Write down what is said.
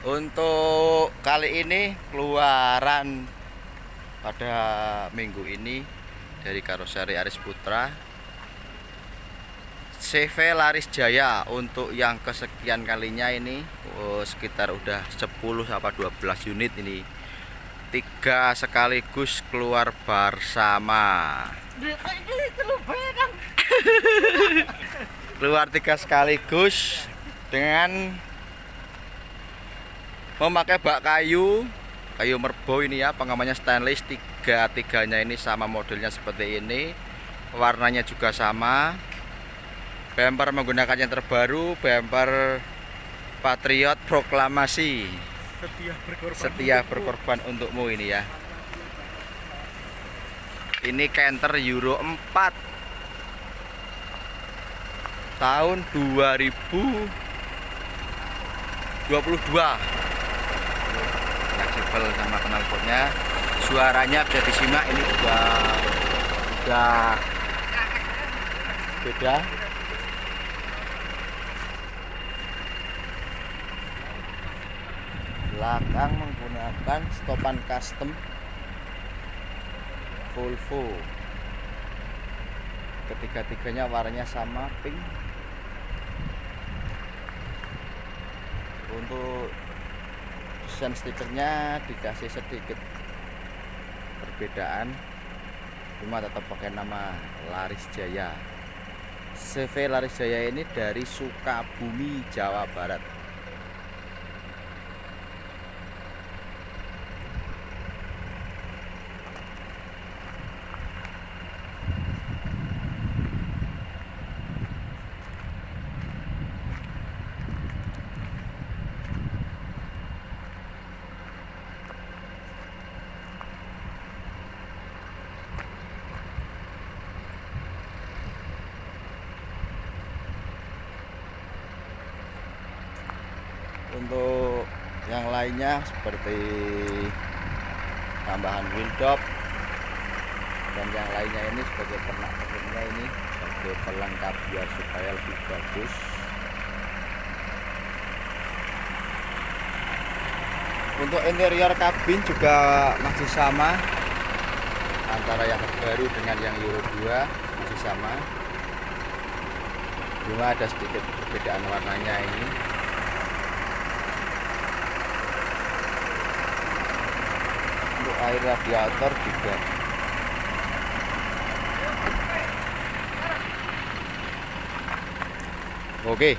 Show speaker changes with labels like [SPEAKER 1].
[SPEAKER 1] Untuk kali ini keluaran pada minggu ini dari karoseri Aris Putra CV Laris Jaya untuk yang kesekian kalinya ini, sekitar udah 10 sampai 12 unit ini. 3 sekaligus keluar bersama. Keluar 3 sekaligus dengan memakai bak kayu merbau ini ya, pengamannya stainless. Tiga-tiganya ini sama modelnya seperti ini, warnanya juga sama. Bumper menggunakan yang terbaru, bumper Patriot Proklamasi, setia berkorban untukmu ini ya. Ini Canter Euro 4 tahun 2022. Fleksibel sama knalpotnya, suaranya bisa disimak, ini udah beda. Belakang menggunakan stopan custom Volvo. Ketiga-tiganya warnanya sama, pink. Untuk desain stikernya dikasih sedikit perbedaan, cuma tetap pakai nama Laris Jaya. CV Laris Jaya ini dari Sukabumi, Jawa Barat. Untuk yang lainnya seperti tambahan wheel dop dan yang lainnya ini sebagai pernak-perniknya, ini sebagai pelengkap biar supaya lebih bagus. Untuk interior kabin juga masih sama, antara yang terbaru dengan yang Euro 2 masih sama, cuma ada sedikit perbedaan warnanya ini. Untuk air radiator juga oke.